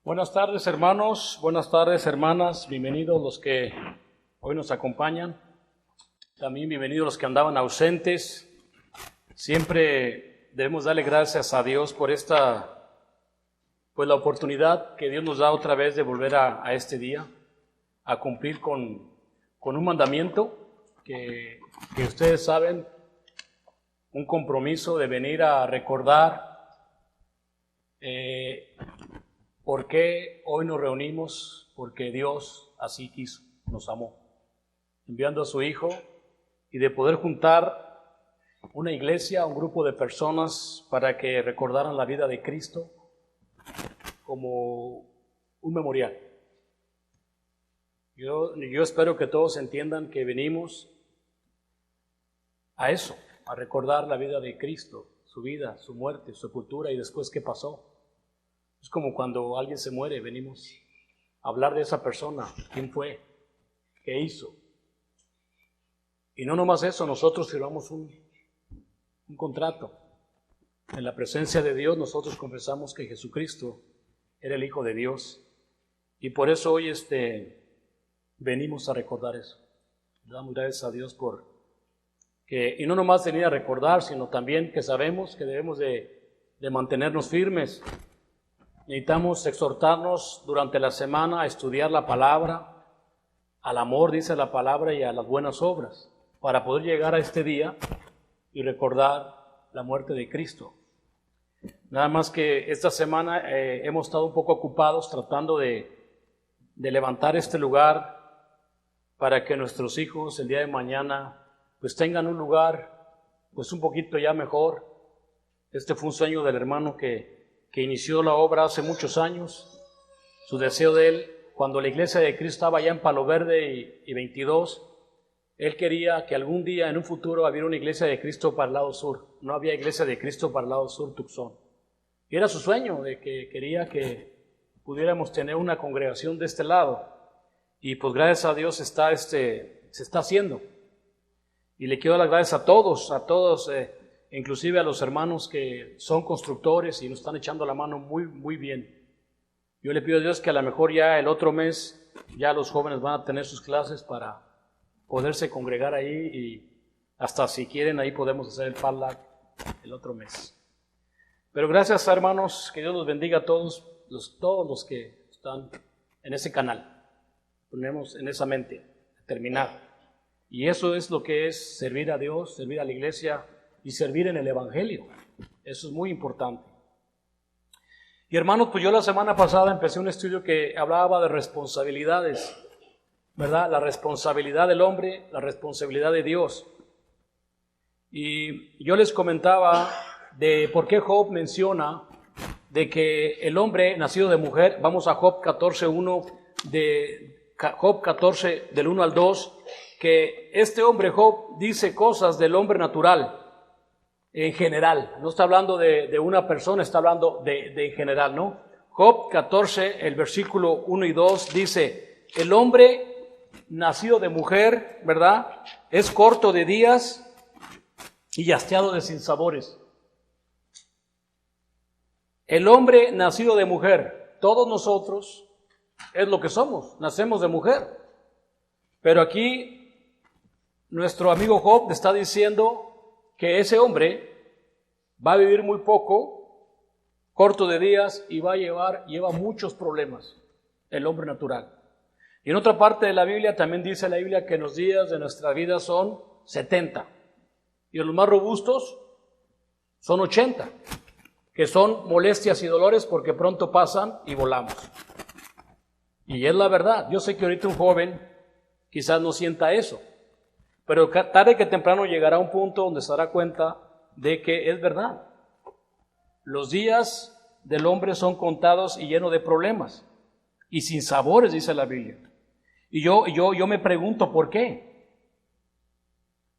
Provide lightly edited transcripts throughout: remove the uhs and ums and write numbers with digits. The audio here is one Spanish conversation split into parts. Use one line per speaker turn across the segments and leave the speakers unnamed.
Buenas tardes, hermanos, buenas tardes, hermanas, bienvenidos los que hoy nos acompañan, también bienvenidos los que andaban ausentes. Siempre debemos darle gracias a Dios por la oportunidad que Dios nos da otra vez de volver a este día, a cumplir con un mandamiento que ustedes saben, un compromiso de venir a recordar ¿por qué hoy nos reunimos? Porque Dios así quiso, nos amó, enviando a su Hijo, y de poder juntar una iglesia, un grupo de personas para que recordaran la vida de Cristo como un memorial. Yo espero que todos entiendan que venimos a eso, a recordar la vida de Cristo, su vida, su muerte, su sepultura y después qué pasó. Es como cuando alguien se muere, venimos a hablar de esa persona, quién fue, qué hizo. Y no nomás eso, nosotros firmamos un contrato. En la presencia de Dios nosotros confesamos que Jesucristo era el Hijo de Dios. Y por eso hoy venimos a recordar eso. Le damos gracias a Dios y no nomás venir a recordar, sino también que sabemos que debemos de mantenernos firmes. Necesitamos exhortarnos durante la semana a estudiar la palabra, al amor, dice la palabra, y a las buenas obras, para poder llegar a este día y recordar la muerte de Cristo. Nada más que esta semana hemos estado un poco ocupados tratando de levantar este lugar para que nuestros hijos el día de mañana pues tengan un lugar pues un poquito ya mejor. Este fue un sueño del hermano que inició la obra hace muchos años. Su deseo de él, cuando la iglesia de Cristo estaba allá en Palo Verde y 22, él quería que algún día en un futuro hubiera una iglesia de Cristo para el lado sur. No había iglesia de Cristo para el lado sur, Tucson. Y era su sueño de que quería que pudiéramos tener una congregación de este lado. Y pues gracias a Dios se está haciendo. Y le quiero dar las gracias a todos, inclusive a los hermanos que son constructores y nos están echando la mano muy, muy bien. Yo le pido a Dios que a lo mejor ya el otro mes ya los jóvenes van a tener sus clases para poderse congregar ahí, y hasta si quieren ahí podemos hacer el potluck el otro mes. Pero gracias, hermanos, que Dios los bendiga a todos los que están en ese canal. Ponemos en esa mente, terminar. Y eso es lo que es servir a Dios, servir a la iglesia y servir en el Evangelio. Eso es muy importante. Y hermanos, pues yo la semana pasada empecé un estudio que hablaba de responsabilidades, ¿verdad? La responsabilidad del hombre, la responsabilidad de Dios. Y yo les comentaba de por qué Job menciona de que el hombre nacido de mujer, vamos a Job 14:1, Job 14 del 1 al 2, que este hombre Job dice cosas del hombre natural en general, no está hablando de una persona, está hablando de en general, ¿no? Job 14, el versículo 1 y 2 dice: el hombre nacido de mujer, ¿verdad?, es corto de días y hastiado de sinsabores. El hombre nacido de mujer, todos nosotros es lo que somos, nacemos de mujer. Pero aquí nuestro amigo Job está diciendo que ese hombre va a vivir muy poco, corto de días, y lleva muchos problemas, el hombre natural. Y en otra parte de la Biblia también dice la Biblia que los días de nuestra vida son 70, y los más robustos son 80, que son molestias y dolores porque pronto pasan y volamos. Y es la verdad. Yo sé que ahorita un joven quizás no sienta eso, pero tarde que temprano llegará a un punto donde se dará cuenta de que es verdad. Los días del hombre son contados y llenos de problemas y sin sabores, dice la Biblia. Y yo me pregunto ¿por qué?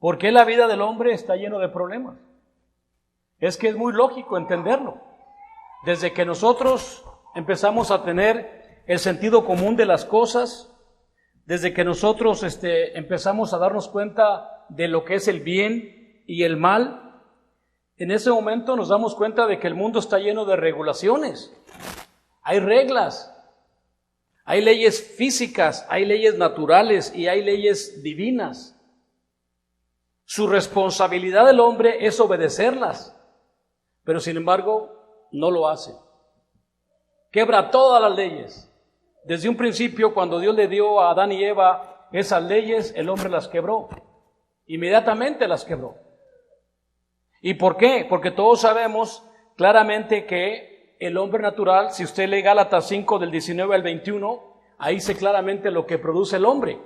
¿Por qué la vida del hombre está lleno de problemas? Es que es muy lógico entenderlo. Desde que nosotros empezamos a tener el sentido común de las cosas, desde que nosotros empezamos a darnos cuenta de lo que es el bien y el mal, en ese momento nos damos cuenta de que el mundo está lleno de regulaciones. Hay reglas Hay leyes físicas, hay leyes naturales y hay leyes divinas. Su responsabilidad del hombre es obedecerlas, pero sin embargo no lo hace. Quebra todas las leyes. Desde un principio, cuando Dios le dio a Adán y Eva esas leyes, el hombre las quebró. Inmediatamente las quebró. ¿Y por qué? Porque todos sabemos claramente que el hombre natural, si usted lee Gálatas 5 del 19 al 21, ahí dice claramente lo que produce el hombre.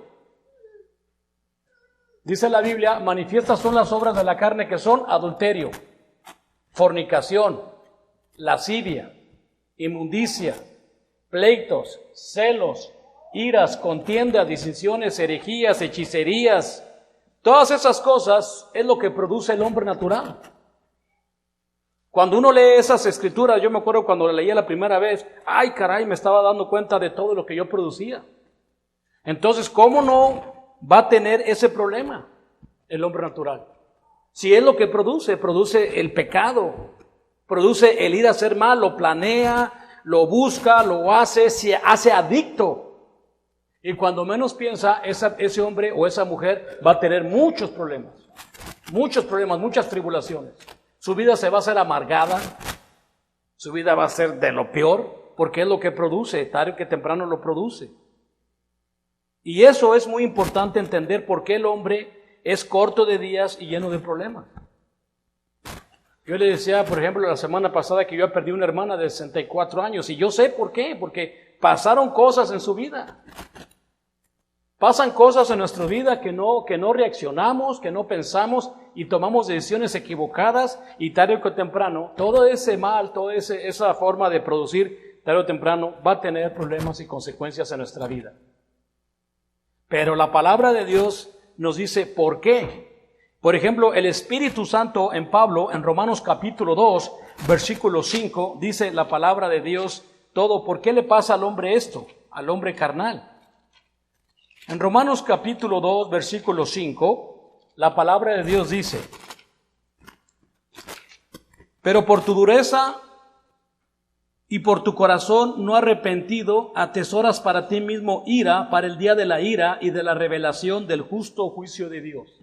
Dice la Biblia, manifiestas son las obras de la carne que son adulterio, fornicación, lascivia, inmundicia, pleitos, celos, iras, contiendas, disensiones, herejías, hechicerías. Todas esas cosas es lo que produce el hombre natural. Cuando uno lee esas escrituras, yo me acuerdo cuando la leía la primera vez, ay caray, me estaba dando cuenta de todo lo que yo producía. Entonces, ¿cómo no va a tener ese problema el hombre natural? Si es lo que produce el pecado, produce el ir a hacer mal, lo planea, lo busca, lo hace, se hace adicto. Y cuando menos piensa, ese hombre o esa mujer va a tener muchos problemas, muchas tribulaciones. Su vida se va a hacer amargada, su vida va a ser de lo peor, porque es lo que produce, tarde que temprano lo produce. Y eso es muy importante entender por qué el hombre es corto de días y lleno de problemas. Yo le decía, por ejemplo, la semana pasada que yo perdí una hermana de 64 años, y yo sé por qué, porque pasaron cosas en su vida. Pasan cosas en nuestra vida que no reaccionamos, que no pensamos y tomamos decisiones equivocadas, y tarde o temprano todo ese mal, toda esa forma de producir, tarde o temprano va a tener problemas y consecuencias en nuestra vida. Pero la palabra de Dios nos dice por qué. Por ejemplo, el Espíritu Santo en Pablo, en Romanos capítulo 2, versículo 5, dice la palabra de Dios todo. ¿Por qué le pasa al hombre esto? Al hombre carnal. En Romanos capítulo 2, versículo 5, la palabra de Dios dice, pero por tu dureza y por tu corazón no arrepentido, atesoras para ti mismo ira para el día de la ira y de la revelación del justo juicio de Dios.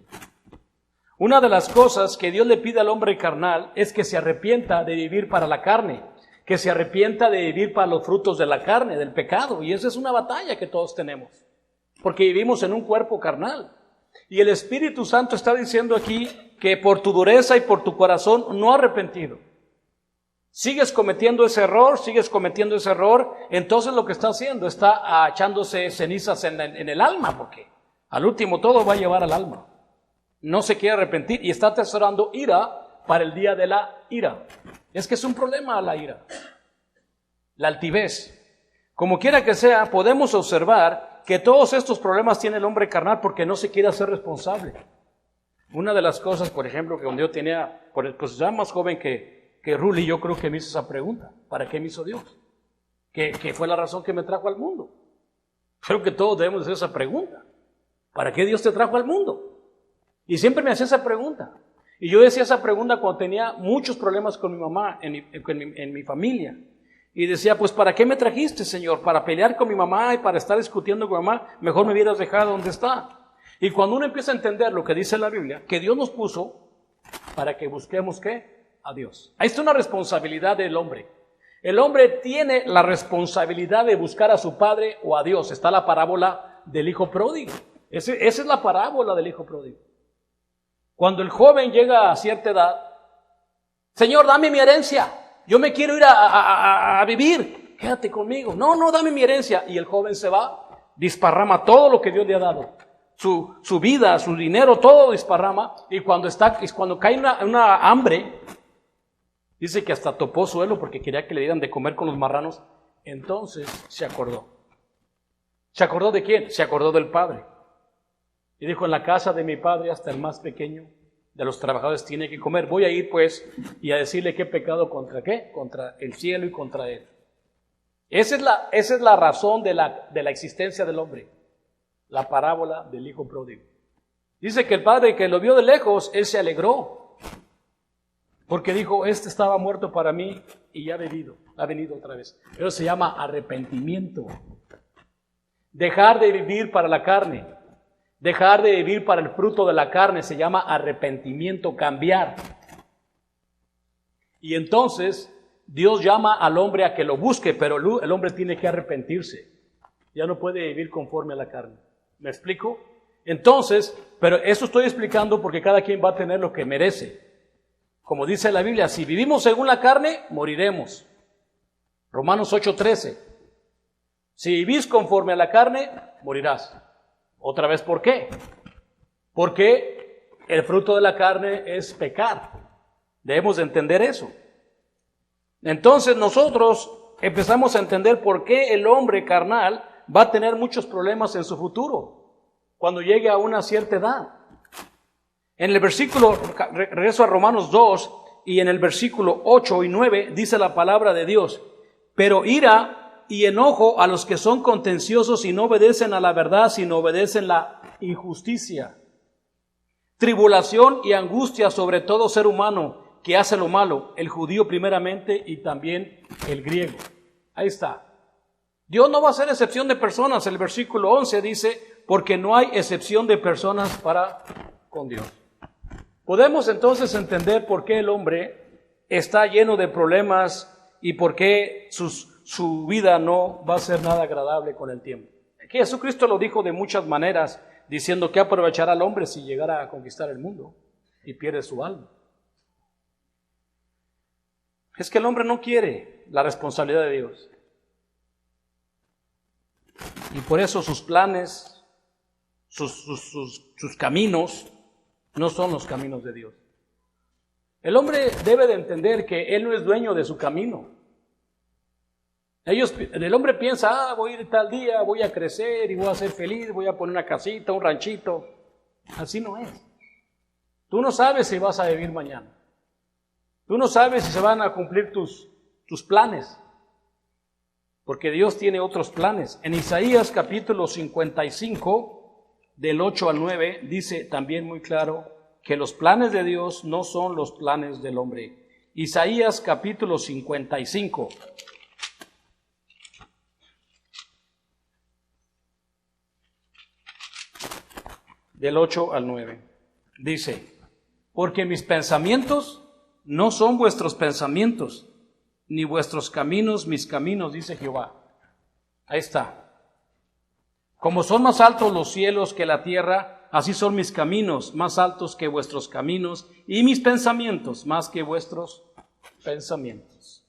Una de las cosas que Dios le pide al hombre carnal es que se arrepienta de vivir para la carne, que se arrepienta de vivir para los frutos de la carne, del pecado. Y esa es una batalla que todos tenemos, porque vivimos en un cuerpo carnal. Y el Espíritu Santo está diciendo aquí que por tu dureza y por tu corazón no arrepentido. Sigues cometiendo ese error, entonces lo que está haciendo está echándose cenizas en el alma, porque al último todo va a llevar al alma. No se quiere arrepentir y está atesorando ira para el día de la ira. Es que es un problema la ira, la altivez. Como quiera que sea, podemos observar que todos estos problemas tiene el hombre carnal porque no se quiere hacer responsable. Una de las cosas, por ejemplo, que cuando yo tenía, pues ya más joven que Ruli, yo creo que me hizo esa pregunta: ¿para qué me hizo Dios? ¿Qué fue la razón que me trajo al mundo? Creo que todos debemos hacer esa pregunta: ¿para qué Dios te trajo al mundo? Y siempre me hacía esa pregunta. Y yo decía esa pregunta cuando tenía muchos problemas con mi mamá, en mi familia. Y decía, pues ¿para qué me trajiste, Señor? ¿Para pelear con mi mamá y para estar discutiendo con mi mamá? Mejor me hubieras dejado donde está. Y cuando uno empieza a entender lo que dice la Biblia, que Dios nos puso para que busquemos, ¿qué? A Dios. Ahí está una responsabilidad del hombre. El hombre tiene la responsabilidad de buscar a su padre o a Dios. Está la parábola del hijo pródigo. Esa es la parábola del hijo pródigo. Cuando el joven llega a cierta edad, Señor, dame mi herencia. Yo me quiero ir a vivir. Quédate conmigo. No, dame mi herencia. Y el joven se va, disparrama todo lo que Dios le ha dado. Su vida, su dinero, todo disparrama. Y cuando cae una hambre, dice que hasta topó suelo porque quería que le dieran de comer con los marranos. Entonces se acordó. ¿Se acordó de quién? Se acordó del padre. Y dijo, en la casa de mi padre hasta el más pequeño de los trabajadores tiene que comer. Voy a ir pues y a decirle que he pecado contra ¿qué? Contra el cielo y contra él. Esa es la razón de la existencia del hombre. La parábola del hijo pródigo. Dice que el padre que lo vio de lejos, él se alegró. Porque dijo, este estaba muerto para mí y ya ha venido otra vez. Eso se llama arrepentimiento. Dejar de vivir para la carne, dejar de vivir para el fruto de la carne se llama arrepentimiento, cambiar. Y entonces Dios llama al hombre a que lo busque, pero el hombre tiene que arrepentirse. Ya no puede vivir conforme a la carne. ¿Me explico? Entonces, pero eso estoy explicando porque cada quien va a tener lo que merece. Como dice la Biblia, si vivimos según la carne, moriremos. Romanos 8:13. Si vivís conforme a la carne, morirás. Otra vez, ¿por qué? Porque el fruto de la carne es pecar. Debemos de entender eso. Entonces nosotros empezamos a entender por qué el hombre carnal va a tener muchos problemas en su futuro, cuando llegue a una cierta edad. En el versículo, regreso a Romanos 2, y en el versículo 8 y 9 dice la palabra de Dios: pero ira y enojo a los que son contenciosos y no obedecen a la verdad, sino obedecen la injusticia. Tribulación y angustia sobre todo ser humano que hace lo malo, el judío primeramente y también el griego. Ahí está. Dios no va a hacer excepción de personas. El versículo 11 dice: porque no hay excepción de personas para con Dios. Podemos entonces entender por qué el hombre está lleno de problemas y por qué su vida no va a ser nada agradable con el tiempo. Jesucristo lo dijo de muchas maneras, diciendo que aprovechará al hombre si llegara a conquistar el mundo y pierde su alma. Es que el hombre no quiere la responsabilidad de Dios. Y por eso sus planes, sus caminos, no son los caminos de Dios. El hombre debe de entender que él no es dueño de su camino. El hombre piensa: voy a ir tal día, voy a crecer y voy a ser feliz, voy a poner una casita, un ranchito. Así no es. Tú no sabes si vas a vivir mañana. Tú no sabes si se van a cumplir tus planes, porque Dios tiene otros planes. En Isaías capítulo 55, del 8 al 9, dice también muy claro que los planes de Dios no son los planes del hombre. Isaías capítulo 55. Del 8 al 9. Dice: porque mis pensamientos no son vuestros pensamientos, ni vuestros caminos mis caminos, dice Jehová. Ahí está. Como son más altos los cielos que la tierra, así son mis caminos más altos que vuestros caminos, y mis pensamientos más que vuestros pensamientos.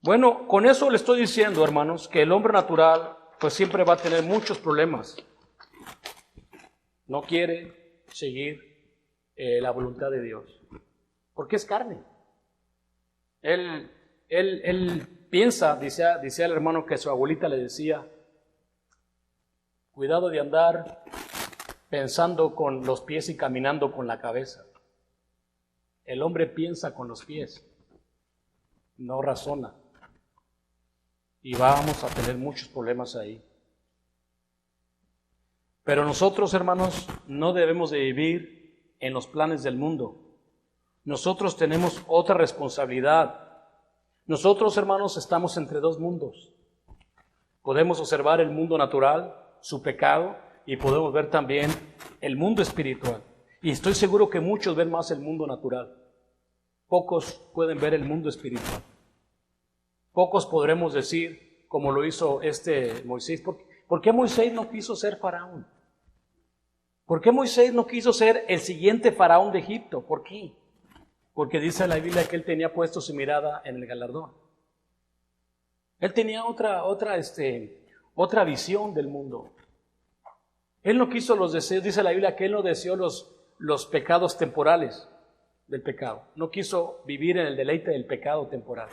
Bueno, con eso le estoy diciendo, hermanos, que el hombre natural pues siempre va a tener muchos problemas. No quiere seguir la voluntad de Dios, porque es carne. Él piensa, decía el hermano que su abuelita le decía: cuidado de andar pensando con los pies y caminando con la cabeza. El hombre piensa con los pies, no razona. Y vamos a tener muchos problemas ahí. Pero nosotros, hermanos, no debemos de vivir en los planes del mundo. Nosotros tenemos otra responsabilidad. Nosotros, hermanos, estamos entre dos mundos. Podemos observar el mundo natural, su pecado, y podemos ver también el mundo espiritual. Y estoy seguro que muchos ven más el mundo natural. Pocos pueden ver el mundo espiritual. Pocos podremos decir, como lo hizo Moisés, ¿por qué Moisés no quiso ser faraón? ¿Por qué Moisés no quiso ser el siguiente faraón de Egipto? ¿Por qué? Porque dice la Biblia que él tenía puesto su mirada en el galardón. Él tenía otra visión del mundo. Él no quiso los deseos, dice la Biblia que él no deseó los pecados temporales del pecado. No quiso vivir en el deleite del pecado temporal.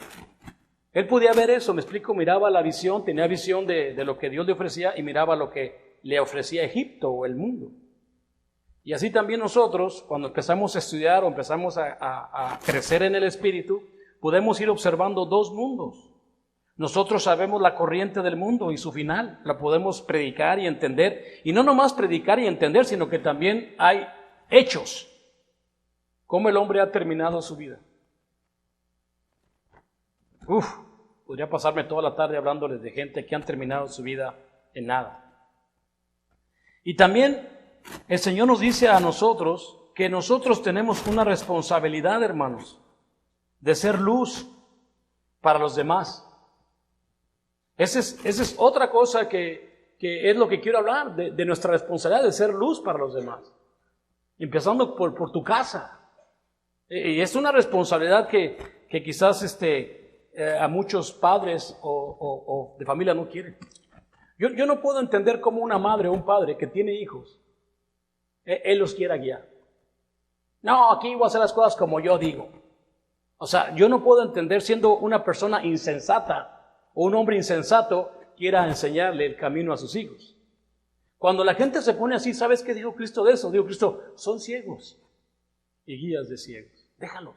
Él podía ver eso, me explico, miraba la visión, tenía visión de lo que Dios le ofrecía y miraba lo que le ofrecía Egipto o el mundo. Y así también nosotros, cuando empezamos a estudiar o empezamos a crecer en el Espíritu, podemos ir observando dos mundos. Nosotros sabemos la corriente del mundo y su final, la podemos predicar y entender. Y no nomás predicar y entender, sino que también hay hechos. Cómo el hombre ha terminado su vida. Podría pasarme toda la tarde hablándoles de gente que han terminado su vida en nada. Y también el Señor nos dice a nosotros que nosotros tenemos una responsabilidad, hermanos, de ser luz para los demás. Esa es otra cosa que es lo que quiero hablar, de nuestra responsabilidad de ser luz para los demás. Empezando por tu casa. Y es una responsabilidad que quizás a muchos padres o de familia no quieren. Yo no puedo entender cómo una madre o un padre que tiene hijos, él los quiera guiar. No, aquí voy a hacer las cosas como yo digo. O sea, yo no puedo entender, siendo una persona insensata o un hombre insensato, quiera enseñarle el camino a sus hijos. Cuando la gente se pone así, ¿sabes qué dijo Cristo de eso? Dijo Cristo, son ciegos y guías de ciegos. Déjalos.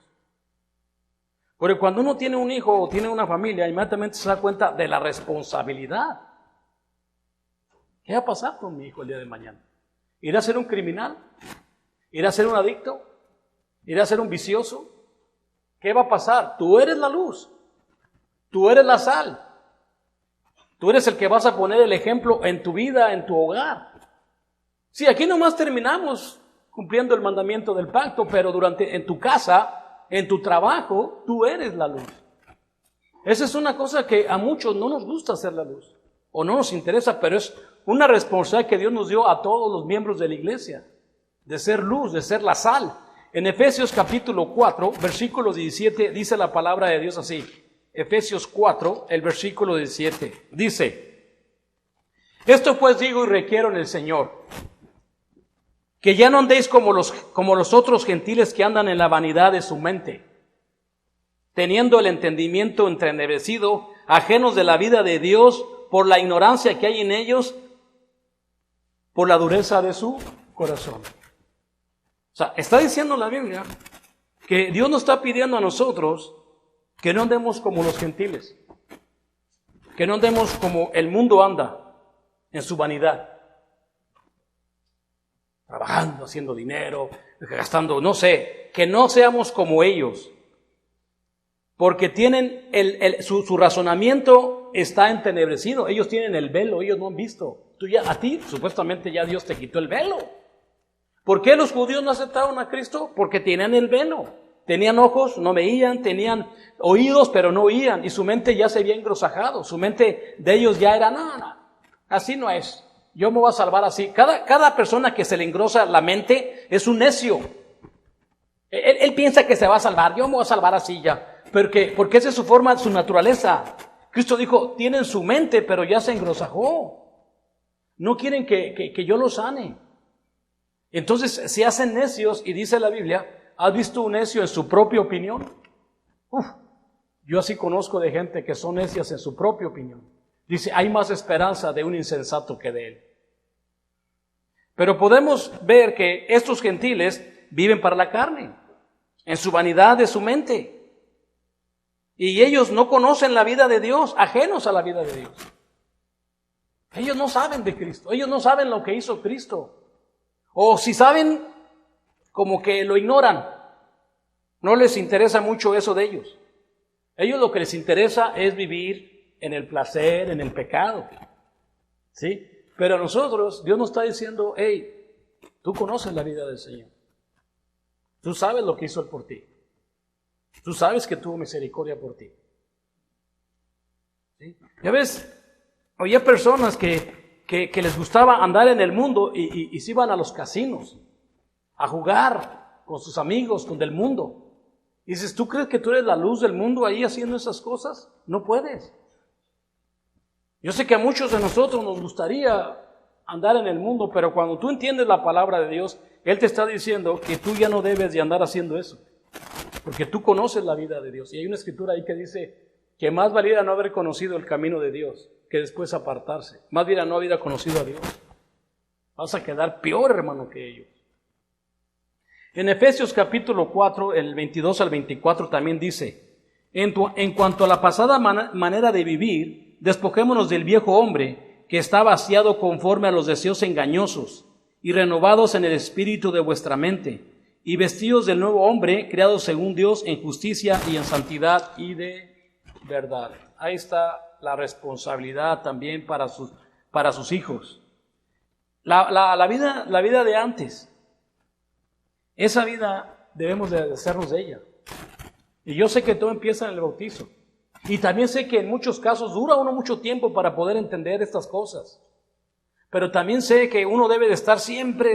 Porque cuando uno tiene un hijo o tiene una familia, inmediatamente se da cuenta de la responsabilidad. ¿Qué va a pasar con mi hijo el día de mañana? ¿Irá a ser un criminal? ¿Irá a ser un adicto? ¿Irá a ser un vicioso? ¿Qué va a pasar? Tú eres la luz. Tú eres la sal. Tú eres el que vas a poner el ejemplo en tu vida, en tu hogar. Sí, aquí nomás terminamos cumpliendo el mandamiento del pacto, pero en tu casa, en tu trabajo, tú eres la luz. Esa es una cosa que a muchos no nos gusta hacer la luz, o no nos interesa, pero es una responsabilidad que Dios nos dio a todos los miembros de la iglesia, de ser luz, de ser la sal. En Efesios capítulo 4, versículo 17, dice la palabra de Dios así. Efesios 4, el versículo 17, dice: esto pues digo y requiero en el Señor, que ya no andéis como los otros gentiles que andan en la vanidad de su mente, teniendo el entendimiento entenebrecido, ajenos de la vida de Dios, por la ignorancia que hay en ellos, por la dureza de su corazón. O sea, está diciendo la Biblia que Dios nos está pidiendo a nosotros que no andemos como los gentiles, que no andemos como el mundo anda en su vanidad, trabajando, haciendo dinero, gastando, no sé, que no seamos como ellos, porque tienen su razonamiento está entenebrecido. Ellos tienen el velo, ellos no han visto. A ti, supuestamente ya Dios te quitó el velo. ¿Por qué los judíos no aceptaron a Cristo? Porque tenían el velo. Tenían ojos, no veían, tenían oídos, pero no oían, y su mente ya se había engrosajado. Su mente de ellos ya era, no, así no es. Yo me voy a salvar así. Cada persona que se le engrosa la mente es un necio. Él piensa que se va a salvar. Yo me voy a salvar así ya. Porque esa es su forma, su naturaleza. Cristo dijo, tienen su mente, pero ya se engrosajó. No quieren que yo los sane. Entonces se hacen necios, y dice la Biblia, ¿has visto un necio en su propia opinión? Yo así conozco de gente que son necias en su propia opinión. Dice, hay más esperanza de un insensato que de él. Pero podemos ver que estos gentiles viven para la carne, en su vanidad de su mente. Y ellos no conocen la vida de Dios, ajenos a la vida de Dios. Ellos no saben de Cristo, ellos no saben lo que hizo Cristo. O si saben, como que lo ignoran. No les interesa mucho eso de ellos. Ellos lo que les interesa es vivir en el placer, en el pecado. ¿Sí? Pero a nosotros, Dios nos está diciendo, hey, tú conoces la vida del Señor. Tú sabes lo que hizo Él por ti. Tú sabes que tuvo misericordia por ti. ¿Sí? Ya ves, había personas que les gustaba andar en el mundo y se iban a los casinos a jugar con sus amigos, con del mundo. Y dices, ¿tú crees que tú eres la luz del mundo ahí haciendo esas cosas? No puedes. Yo sé que a muchos de nosotros nos gustaría andar en el mundo, pero cuando tú entiendes la palabra de Dios, Él te está diciendo que tú ya no debes de andar haciendo eso, porque tú conoces la vida de Dios. Y hay una escritura ahí que dice que más valiera no haber conocido el camino de Dios que después apartarse. Más bien no haber conocido a Dios. Vas a quedar peor, hermano, que ellos. En Efesios capítulo 4, el 22 al 24 también dice, en cuanto a la pasada manera de vivir, despojémonos del viejo hombre que está vaciado conforme a los deseos engañosos y renovados en el espíritu de vuestra mente, y vestidos del nuevo hombre creado según Dios en justicia y en santidad y de verdad. Ahí está la responsabilidad también para para sus hijos. La vida de antes, esa vida debemos de hacernos de ella. Y yo sé que todo empieza en el bautizo. Y también sé que en muchos casos dura uno mucho tiempo para poder entender estas cosas. Pero también sé que uno debe de estar siempre,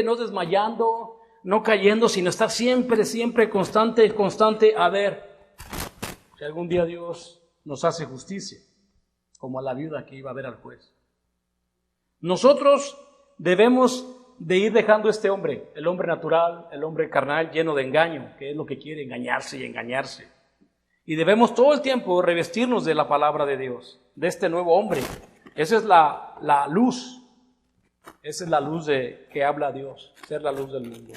no desmayando, no cayendo, sino estar siempre constante, a ver si algún día Dios nos hace justicia, como a la viuda que iba a ver al juez. Nosotros debemos de ir dejando este hombre, el hombre natural, el hombre carnal, lleno de engaño, que es lo que quiere, engañarse y engañarse. Y debemos todo el tiempo revestirnos de la palabra de Dios, de este nuevo hombre. Esa es la luz. Esa es la luz que habla Dios, ser la luz del mundo.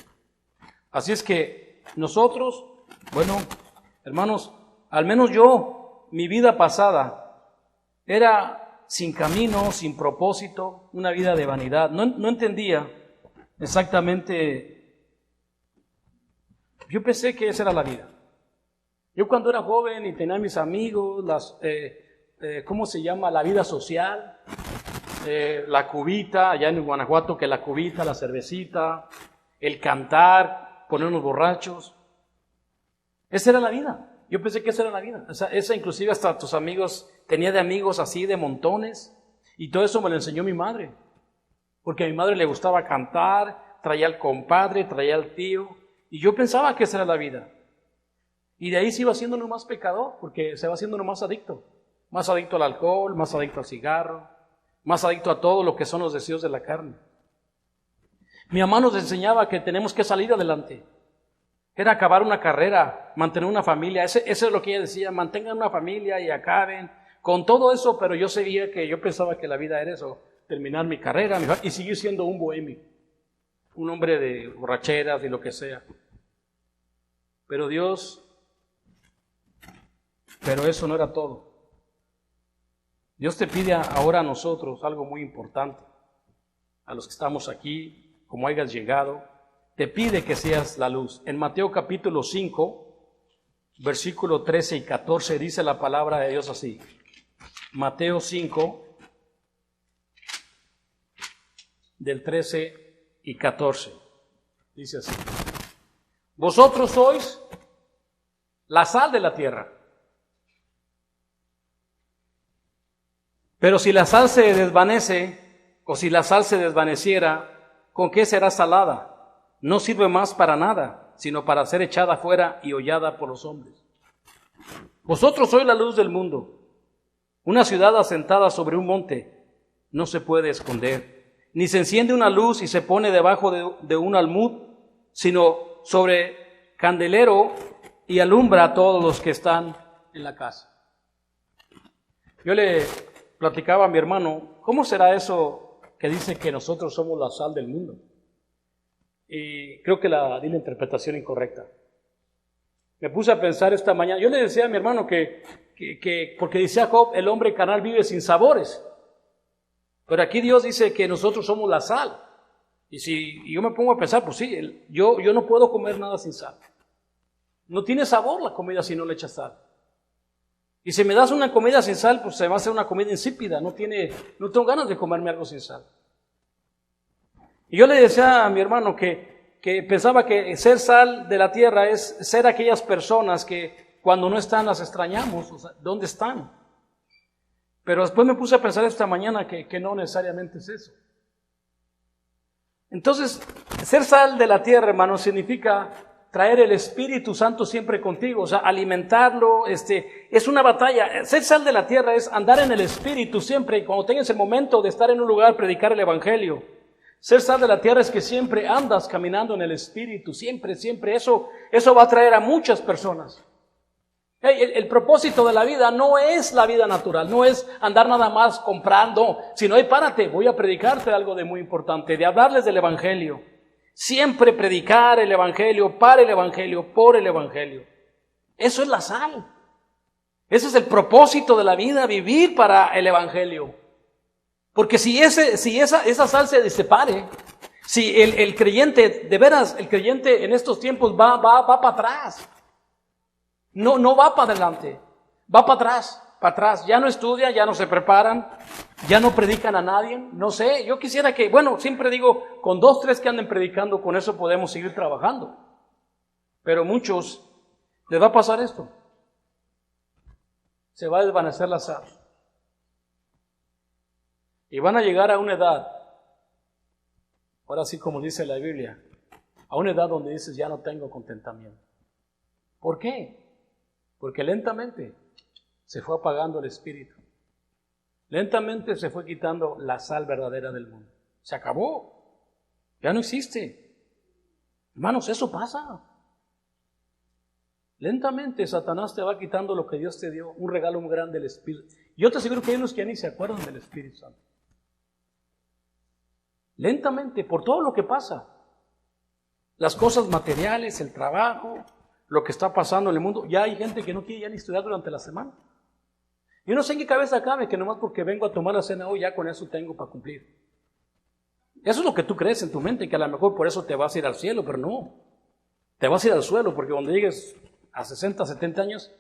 Así es que nosotros, bueno, hermanos, al menos yo, mi vida pasada era sin camino, sin propósito, una vida de vanidad. No entendía exactamente. Yo pensé que esa era la vida. Yo cuando era joven y tenía mis amigos, ¿cómo se llama? La vida social, la cubita, allá en Guanajuato, que la cubita, la cervecita, el cantar, ponernos borrachos. Esa era la vida. Yo pensé que esa era la vida. Esa inclusive hasta tus amigos, tenía de amigos así de montones. Y todo eso me lo enseñó mi madre. Porque a mi madre le gustaba cantar, traía al compadre, traía al tío. Y yo pensaba que esa era la vida. Y de ahí se iba haciendo uno más pecador, porque se va haciendo uno más adicto. Más adicto al alcohol, más adicto al cigarro, más adicto a todo lo que son los deseos de la carne. Mi mamá nos enseñaba que tenemos que salir adelante. Era acabar una carrera, mantener una familia. Eso es lo que ella decía, mantengan una familia y acaben con todo eso, pero yo pensaba que la vida era eso, terminar mi carrera y seguir siendo un bohemio, un hombre de borracheras y lo que sea. Pero eso no era todo. Dios te pide ahora a nosotros algo muy importante, a los que estamos aquí, como hayas llegado, te pide que seas la luz. En Mateo capítulo 5, versículo 13 y 14 dice la palabra de Dios así. Mateo 5, del 13 y 14, dice así. Vosotros sois la sal de la tierra. Pero si la sal se desvanece, o si la sal se desvaneciera, ¿con qué será salada? No sirve más para nada, sino para ser echada fuera y hollada por los hombres. Vosotros sois la luz del mundo. Una ciudad asentada sobre un monte no se puede esconder, ni se enciende una luz y se pone debajo de un almud, sino sobre candelero y alumbra a todos los que están en la casa. Yo le platicaba a mi hermano, ¿cómo será eso que dice que nosotros somos la sal del mundo? Y creo que di la interpretación incorrecta. Me puse a pensar esta mañana, yo le decía a mi hermano que porque decía Job, el hombre carnal vive sin sabores. Pero aquí Dios dice que nosotros somos la sal. Y yo me pongo a pensar, pues sí, yo no puedo comer nada sin sal. No tiene sabor la comida si no le echas sal. Y si me das una comida sin sal, pues se va a hacer una comida insípida. No tengo ganas de comerme algo sin sal. Y yo le decía a mi hermano que pensaba que ser sal de la tierra es ser aquellas personas que cuando no están las extrañamos. O sea, ¿dónde están? Pero después me puse a pensar esta mañana que no necesariamente es eso. Entonces, ser sal de la tierra, hermano, significa traer el Espíritu Santo siempre contigo, o sea, alimentarlo, es una batalla. Ser sal de la tierra es andar en el Espíritu siempre, y cuando tengas el momento de estar en un lugar, predicar el Evangelio. Ser sal de la tierra es que siempre andas caminando en el Espíritu, siempre, eso va a atraer a muchas personas. El propósito de la vida no es la vida natural, no es andar nada más comprando, sino, párate, voy a predicarte algo de muy importante, de hablarles del Evangelio. Siempre predicar el Evangelio, para el Evangelio, por el Evangelio. Eso es la sal. Ese es el propósito de la vida, vivir para el Evangelio. Porque si esa sal se separe, si el creyente, de veras, el creyente en estos tiempos va para atrás. No va para adelante, va para atrás, ya no estudian, ya no se preparan, ¿Ya no predican a nadie? No sé, yo quisiera que, bueno, siempre digo, con 2, 3 que anden predicando, con eso podemos seguir trabajando. Pero muchos, les va a pasar esto. Se va a desvanecer la sal. Y van a llegar a una edad, ahora sí como dice la Biblia, a una edad donde dices, ya no tengo contentamiento. ¿Por qué? Porque lentamente se fue apagando el espíritu. Lentamente se fue quitando la sal verdadera del mundo. Se acabó. Ya no existe. Hermanos, eso pasa. Lentamente Satanás te va quitando lo que Dios te dio, un regalo muy grande del Espíritu. Yo te aseguro que hay unos que ya ni se acuerdan del Espíritu Santo. Lentamente, por todo lo que pasa. Las cosas materiales, el trabajo, lo que está pasando en el mundo. Ya hay gente que no quiere ya ni estudiar durante la semana. Yo no sé en qué cabeza cabe que nomás porque vengo a tomar la cena hoy, ya con eso tengo para cumplir. Eso es lo que tú crees en tu mente, que a lo mejor por eso te vas a ir al cielo, pero no. Te vas a ir al suelo, porque cuando llegues a 60, 70 años,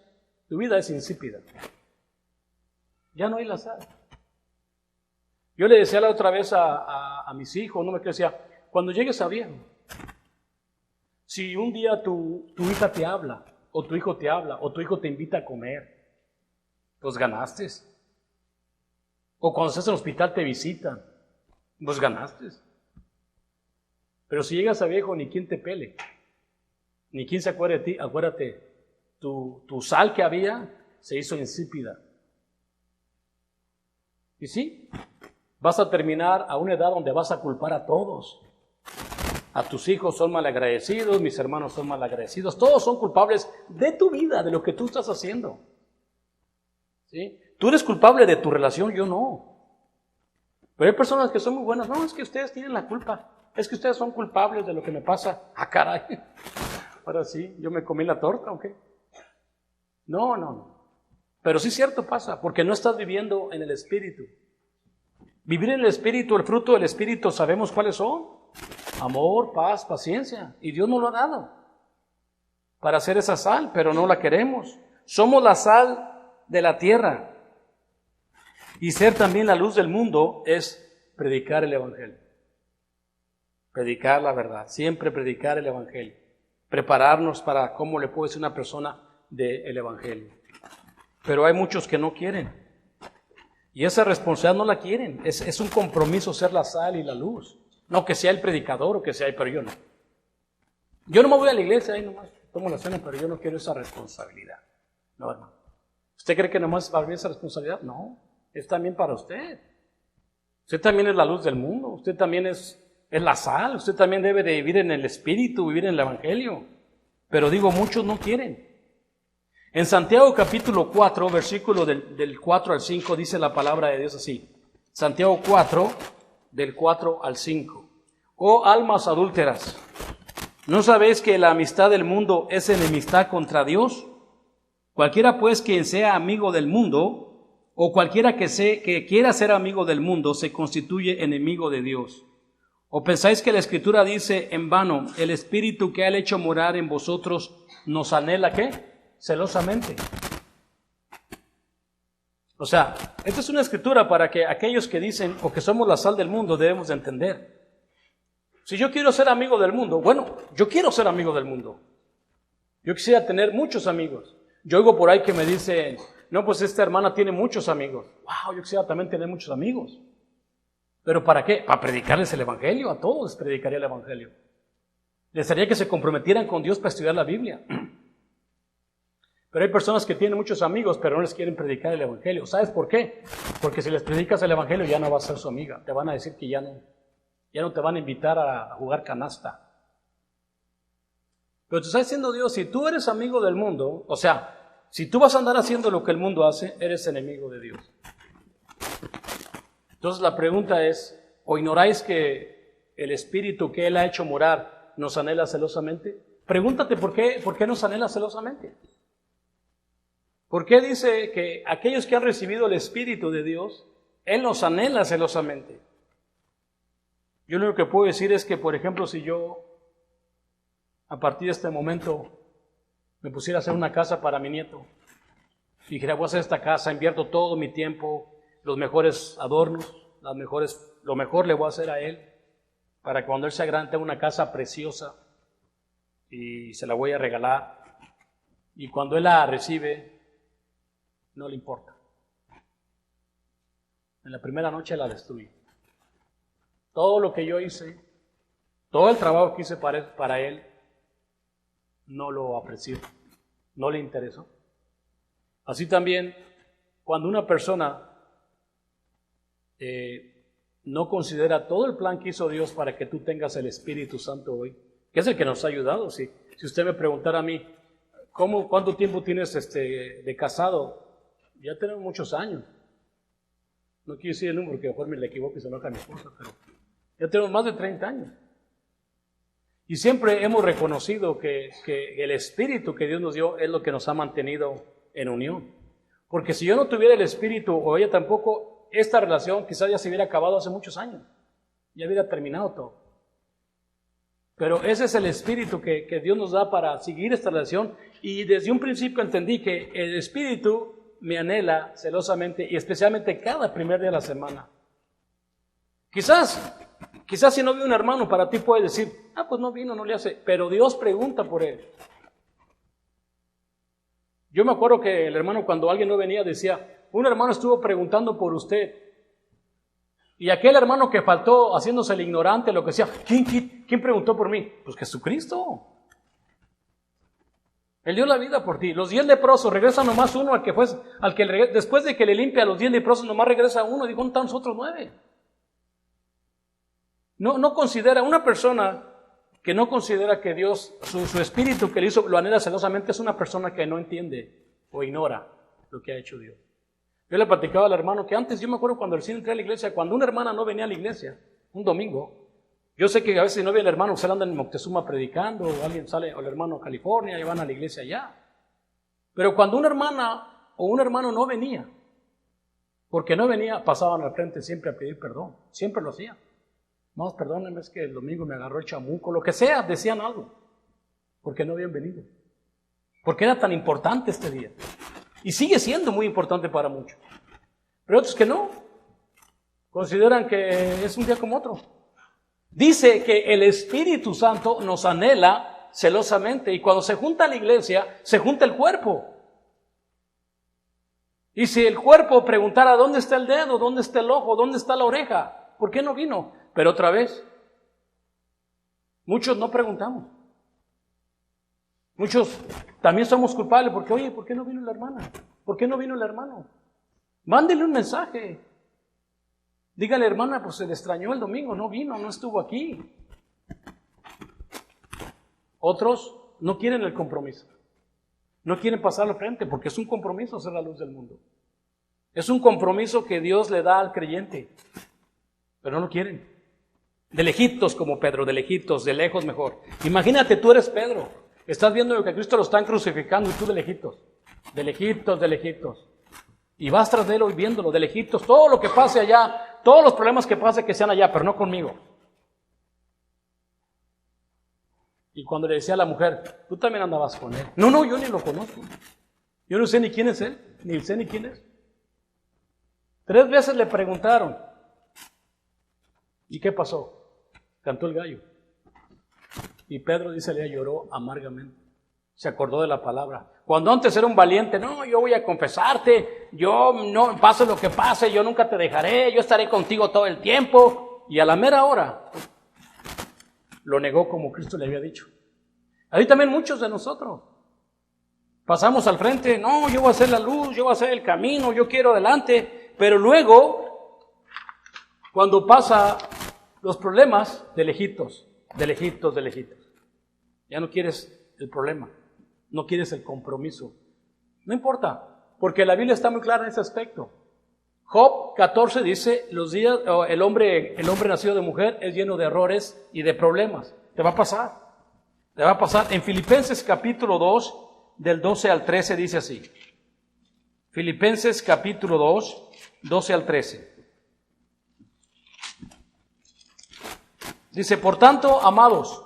tu vida es insípida. Ya no hay la sal. Yo le decía la otra vez a mis hijos, no me decía, cuando llegues a viejo, si un día tu hija te habla, o tu hijo te habla, o tu hijo te invita a comer, pues ganaste. O cuando estás en el hospital te visitan, pues ganaste. Pero si llegas a viejo, ni quien te pele, ni quien se acuerde de ti, acuérdate, tu sal que había se hizo insípida. Y sí, vas a terminar a una edad donde vas a culpar a todos. A tus hijos son malagradecidos, mis hermanos son malagradecidos, todos son culpables de tu vida, de lo que tú estás haciendo. ¿Sí? Tú eres culpable de tu relación, yo no. Pero hay personas que son muy buenas. No, es que ustedes tienen la culpa. Es que ustedes son culpables de lo que me pasa. Ah, caray. Ahora sí, ¿yo me comí la torta o qué? No. Pero sí es cierto, pasa, porque no estás viviendo en el Espíritu. Vivir en el Espíritu, el fruto del Espíritu, ¿sabemos cuáles son? Amor, paz, paciencia. Y Dios nos lo ha dado para hacer esa sal, pero no la queremos. Somos la sal de la tierra. Y ser también la luz del mundo es predicar el Evangelio. Predicar la verdad, siempre predicar el Evangelio. Prepararnos para cómo le puede ser una persona del Evangelio. Pero hay muchos que no quieren. Y esa responsabilidad no la quieren. Es un compromiso ser la sal y la luz. No que sea el predicador o que sea, pero yo no. Yo no me voy a la iglesia, ahí nomás tomo la cena, pero yo no quiero esa responsabilidad. No, hermano. ¿Usted cree que nomás va a haber esa responsabilidad? No, es también para usted. Usted también es la luz del mundo, usted también es la sal, usted también debe de vivir en el Espíritu, vivir en el Evangelio. Pero digo, muchos no quieren. En Santiago capítulo 4, versículo del 4 al 5, dice la palabra de Dios así. Santiago 4, del 4 al 5. Oh almas adúlteras, ¿no sabéis que la amistad del mundo es enemistad contra Dios? Cualquiera pues quien sea amigo del mundo, o cualquiera que quiera ser amigo del mundo, se constituye enemigo de Dios. ¿O pensáis que la Escritura dice en vano, el Espíritu que ha hecho morar en vosotros nos anhela ¿qué? Celosamente? O sea, esta es una escritura para que aquellos que dicen o que somos la sal del mundo debemos de entender. Si yo quiero ser amigo del mundo, bueno, yo quiero ser amigo del mundo. Yo quisiera tener muchos amigos. Yo oigo por ahí que me dicen, no, pues esta hermana tiene muchos amigos. Wow, yo quisiera también tener muchos amigos. ¿Pero para qué? Para predicarles el Evangelio. A todos les predicaría el Evangelio. Les haría que se comprometieran con Dios para estudiar la Biblia. Pero hay personas que tienen muchos amigos, pero no les quieren predicar el Evangelio. ¿Sabes por qué? Porque si les predicas el Evangelio ya no vas a ser su amiga. Te van a decir que ya no te van a invitar a jugar canasta. Pero te está diciendo Dios, si tú eres amigo del mundo, o sea, si tú vas a andar haciendo lo que el mundo hace, eres enemigo de Dios. Entonces la pregunta es, ¿o ignoráis que el Espíritu que Él ha hecho morar nos anhela celosamente? Pregúntate por qué nos anhela celosamente. ¿Por qué dice que aquellos que han recibido el Espíritu de Dios, Él nos anhela celosamente? Yo lo único que puedo decir es que, por ejemplo, si yo a partir de este momento me pusiera a hacer una casa para mi nieto, y dijera, voy a hacer esta casa, invierto todo mi tiempo, los mejores adornos, lo mejor le voy a hacer a él, para que cuando él sea grande tenga una casa preciosa y se la voy a regalar. Y cuando él la recibe, no le importa. En la primera noche la destruye. Todo lo que yo hice, todo el trabajo que hice para él, no lo apreció, no le interesó. Así también, cuando una persona no considera todo el plan que hizo Dios para que tú tengas el Espíritu Santo hoy, que es el que nos ha ayudado. Si usted me preguntara a mí, ¿cuánto tiempo tienes de casado? Ya tenemos muchos años. No quiero decir el número porque mejor me le equivoco y se enoja mi esposa, pero ya tenemos más de 30 años. Y siempre hemos reconocido que el Espíritu que Dios nos dio es lo que nos ha mantenido en unión. Porque si yo no tuviera el Espíritu, o ella tampoco, esta relación quizás ya se hubiera acabado hace muchos años. Ya hubiera terminado todo. Pero ese es el Espíritu que Dios nos da para seguir esta relación. Y desde un principio entendí que el Espíritu me anhela celosamente y especialmente cada primer día de la semana. Quizás si no vino un hermano, para ti puede decir, pues no vino, no le hace. Pero Dios pregunta por él. Yo me acuerdo que el hermano, cuando alguien no venía, decía, un hermano estuvo preguntando por usted. Y aquel hermano que faltó haciéndose el ignorante, lo que decía, ¿quién preguntó por mí? Pues Jesucristo. Él dio la vida por ti. Los 10 leprosos, regresa nomás uno después de que le limpia a los 10 leprosos, nomás regresa uno. Digo, ¿dónde están los otros 9? No considera, una persona que no considera que Dios, su espíritu que le hizo, lo anhela celosamente, es una persona que no entiende o ignora lo que ha hecho Dios. Yo le platicaba al hermano que antes, yo me acuerdo cuando recién entré a la iglesia, cuando una hermana no venía a la iglesia, un domingo, yo sé que a veces no viene el hermano, se anda en Moctezuma predicando, o alguien sale, o el hermano a California, y van a la iglesia allá. Pero cuando una hermana o un hermano no venía, porque no venía, pasaban al frente siempre a pedir perdón, siempre lo hacían. No, perdónenme, es que el domingo me agarró el chamuco, lo que sea, decían algo, porque no habían venido. Porque era tan importante este día. Y sigue siendo muy importante para muchos. Pero otros que no, consideran que es un día como otro. Dice que el Espíritu Santo nos anhela celosamente, y cuando se junta la iglesia, se junta el cuerpo. Y si el cuerpo preguntara, ¿dónde está el dedo? ¿Dónde está el ojo? ¿Dónde está la oreja? ¿Por qué no vino? Pero otra vez, muchos no preguntamos. Muchos también somos culpables porque, oye, ¿por qué no vino la hermana? ¿Por qué no vino el hermano? Mándele un mensaje. Dígale, hermana, pues se le extrañó el domingo, no vino, no estuvo aquí. Otros no quieren el compromiso. No quieren pasar al frente porque es un compromiso ser la luz del mundo. Es un compromiso que Dios le da al creyente, pero no quieren. De lejitos como Pedro, de lejitos, de lejos mejor. Imagínate, tú eres Pedro, estás viendo que a Cristo lo están crucificando y tú de lejitos, de lejitos, de lejitos. Y vas tras de él viéndolo, de lejitos, todo lo que pase allá, todos los problemas que pase que sean allá, pero no conmigo. Y cuando le decía a la mujer, tú también andabas con él. No, yo ni lo conozco. Yo no sé ni quién es él, ni sé ni quién es. 3 veces le preguntaron. ¿Y qué pasó? Cantó el gallo. Y Pedro, dice, le lloró amargamente. Se acordó de la palabra. Cuando antes era un valiente, no, yo voy a confesarte, yo no, pase lo que pase, yo nunca te dejaré, yo estaré contigo todo el tiempo. Y a la mera hora, lo negó como Cristo le había dicho. Ahí también muchos de nosotros pasamos al frente, no, yo voy a hacer la luz, yo voy a hacer el camino, yo quiero adelante, pero luego, cuando pasa los problemas, de lejitos, de lejitos, de lejitos. Ya no quieres el problema, no quieres el compromiso. No importa, porque la Biblia está muy clara en ese aspecto. Job 14 dice, el hombre nacido de mujer es lleno de errores y de problemas. Te va a pasar. Te va a pasar. En Filipenses capítulo 2, del 12 al 13 dice así. Filipenses capítulo 2, 12 al 13. Dice, por tanto, amados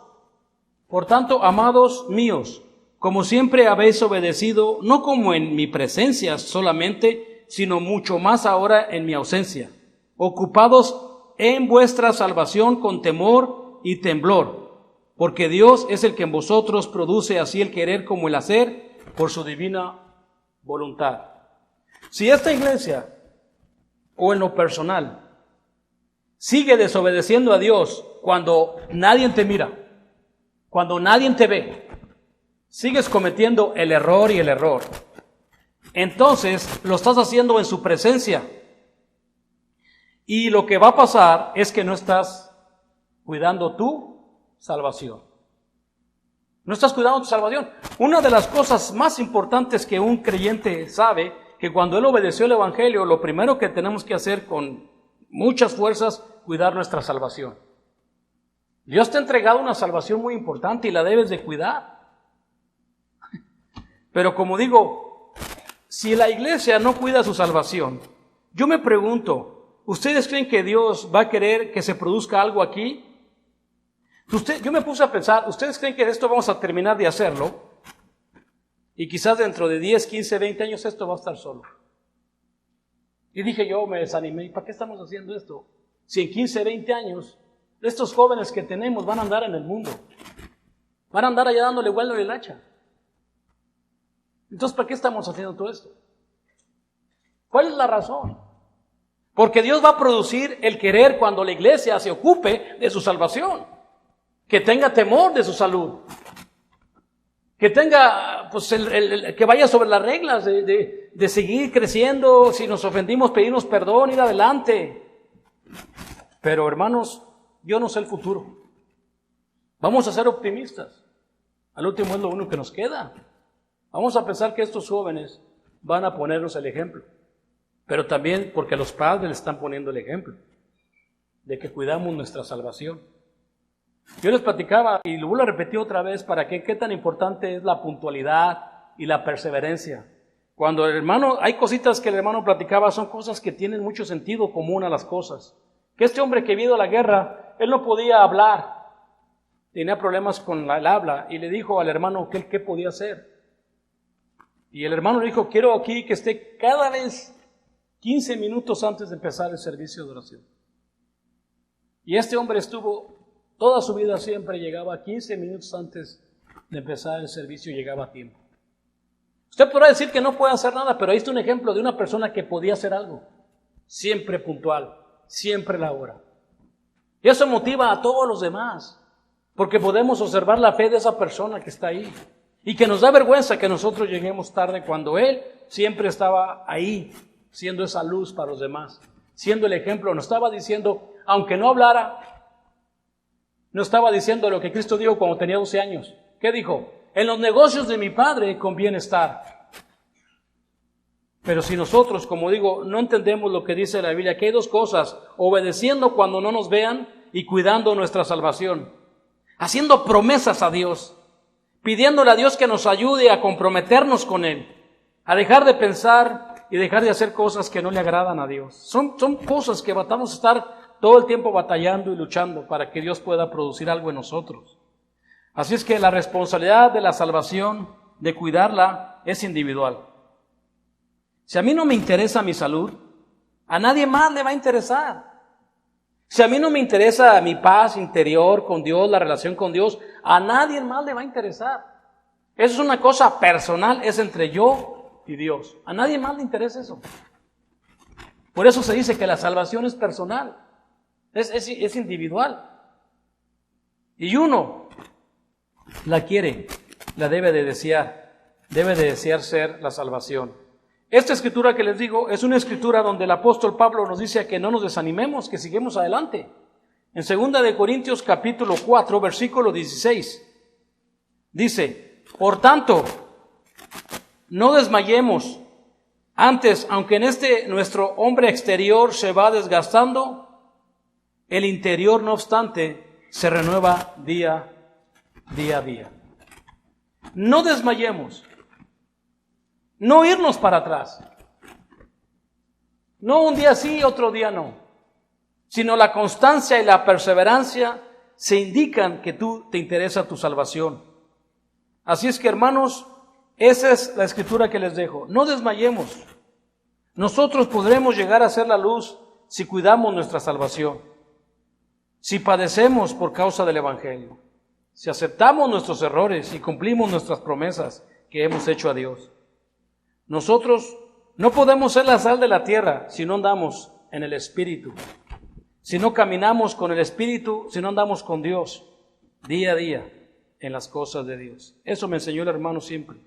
míos, como siempre habéis obedecido, no como en mi presencia solamente, sino mucho más ahora en mi ausencia, ocupados en vuestra salvación con temor y temblor, porque Dios es el que en vosotros produce así el querer como el hacer por su divina voluntad. Si esta iglesia, o en lo personal, sigue desobedeciendo a Dios cuando nadie te mira, cuando nadie te ve, sigues cometiendo el error y el error, entonces lo estás haciendo en su presencia. Y lo que va a pasar es que no estás cuidando tu salvación. No estás cuidando tu salvación. Una de las cosas más importantes que un creyente sabe, que cuando él obedeció el Evangelio, lo primero que tenemos que hacer con muchas fuerzas, cuidar nuestra salvación. Dios te ha entregado una salvación muy importante y la debes de cuidar. Pero como digo, si la iglesia no cuida su salvación, yo me pregunto, ¿ustedes creen que Dios va a querer que se produzca algo aquí? Yo me puse a pensar, ¿ustedes creen que esto vamos a terminar de hacerlo? Y quizás dentro de 10, 15, 20 años esto va a estar solo. Y dije yo, me desanimé, ¿y para qué estamos haciendo esto? Si en 15, 20 años, estos jóvenes que tenemos van a andar en el mundo. Van a andar allá dándole vuelo y el hacha. Entonces, ¿para qué estamos haciendo todo esto? ¿Cuál es la razón? Porque Dios va a producir el querer cuando la iglesia se ocupe de su salvación. Que tenga temor de su salud. Que tenga, pues, que vaya sobre las reglas de seguir creciendo. Si nos ofendimos, pedirnos perdón, ir adelante. Pero, hermanos, yo no sé el futuro. Vamos a ser optimistas. Al último es lo único que nos queda. Vamos a pensar que estos jóvenes van a ponernos el ejemplo. Pero también porque los padres le están poniendo el ejemplo de que cuidamos nuestra salvación. Yo les platicaba, y luego lo repetí otra vez, para que qué tan importante es la puntualidad y la perseverancia. Cuando el hermano, hay cositas que el hermano platicaba, son cosas que tienen mucho sentido común a las cosas. Que este hombre que vino a la guerra, él no podía hablar, tenía problemas con el habla, y le dijo al hermano que él qué podía hacer. Y el hermano le dijo, quiero aquí que esté cada vez 15 minutos antes de empezar el servicio de oración. Y este hombre estuvo toda su vida, siempre llegaba 15 minutos antes de empezar el servicio, llegaba a tiempo. Usted podrá decir que no puede hacer nada, pero ahí está un ejemplo de una persona que podía hacer algo. Siempre puntual, siempre la hora. Y eso motiva a todos los demás, porque podemos observar la fe de esa persona que está ahí. Y que nos da vergüenza que nosotros lleguemos tarde cuando él siempre estaba ahí, siendo esa luz para los demás, siendo el ejemplo. Nos estaba diciendo, aunque no hablara, no estaba diciendo lo que Cristo dijo cuando tenía 12 años. ¿Qué dijo? En los negocios de mi Padre conviene estar. Pero si nosotros, como digo, no entendemos lo que dice la Biblia, que hay dos cosas: obedeciendo cuando no nos vean y cuidando nuestra salvación, haciendo promesas a Dios, pidiéndole a Dios que nos ayude a comprometernos con Él, a dejar de pensar y dejar de hacer cosas que no le agradan a Dios. Son cosas que vamos a estar todo el tiempo batallando y luchando para que Dios pueda producir algo en nosotros. Así es que la responsabilidad de la salvación, de cuidarla, es individual. Si a mí no me interesa mi salud, a nadie más le va a interesar. Si a mí no me interesa mi paz interior con Dios, la relación con Dios, a nadie más le va a interesar. Eso es una cosa personal, es entre yo y Dios. A nadie más le interesa eso. Por eso se dice que la salvación es personal, es individual. Y uno la quiere, la debe de desear ser la salvación. Esta escritura que les digo es una escritura donde el apóstol Pablo nos dice que no nos desanimemos, que sigamos adelante. En 2 de Corintios capítulo 4, versículo 16, dice, por tanto, no desmayemos. Antes, aunque en nuestro hombre exterior se va desgastando, el interior, no obstante, se renueva día a día. No desmayemos. No irnos para atrás. No un día sí, otro día no. Sino la constancia y la perseverancia se indican que te interesa tu salvación. Así es que, hermanos, esa es la escritura que les dejo. No desmayemos. Nosotros podremos llegar a ser la luz si cuidamos nuestra salvación, si padecemos por causa del Evangelio, si aceptamos nuestros errores y cumplimos nuestras promesas que hemos hecho a Dios. Nosotros no podemos ser la sal de la tierra si no andamos en el Espíritu, si no caminamos con el Espíritu, si no andamos con Dios día a día en las cosas de Dios. Eso me enseñó el hermano siempre.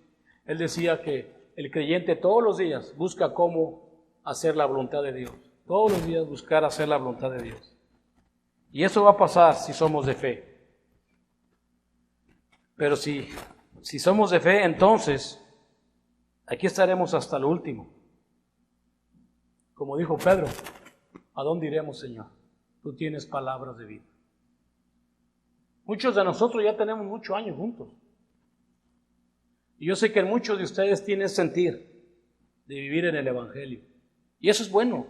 Él decía que el creyente todos los días busca cómo hacer la voluntad de Dios. Todos los días buscar hacer la voluntad de Dios. Y eso va a pasar si somos de fe. Pero si somos de fe, entonces aquí estaremos hasta lo último. Como dijo Pedro, ¿a dónde iremos, Señor? Tú tienes palabras de vida. Muchos de nosotros ya tenemos muchos años juntos. Y yo sé que muchos de ustedes tienen sentir de vivir en el Evangelio. Y eso es bueno.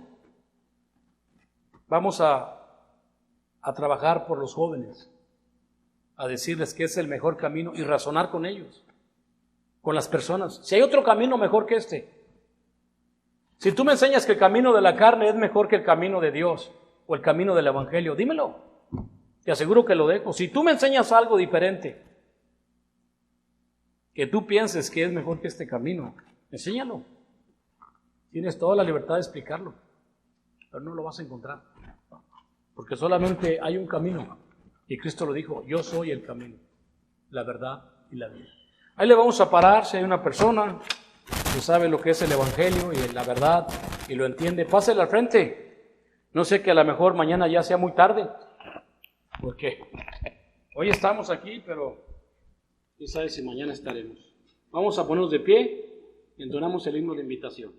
Vamos a trabajar por los jóvenes, a decirles que es el mejor camino y razonar con ellos, con las personas. Si hay otro camino mejor que este. Si tú me enseñas que el camino de la carne es mejor que el camino de Dios o el camino del Evangelio, dímelo. Te aseguro que lo dejo. Si tú me enseñas algo diferente, que tú pienses que es mejor que este camino, enséñalo. Tienes toda la libertad de explicarlo, pero no lo vas a encontrar. Porque solamente hay un camino. Y Cristo lo dijo, yo soy el camino, la verdad y la vida. Ahí le vamos a parar. Si hay una persona que sabe lo que es el Evangelio y la verdad y lo entiende, pásele al frente. No sé, que a lo mejor mañana ya sea muy tarde, porque hoy estamos aquí, pero quién sabe si mañana estaremos. Vamos a ponernos de pie y entonamos el himno de invitación.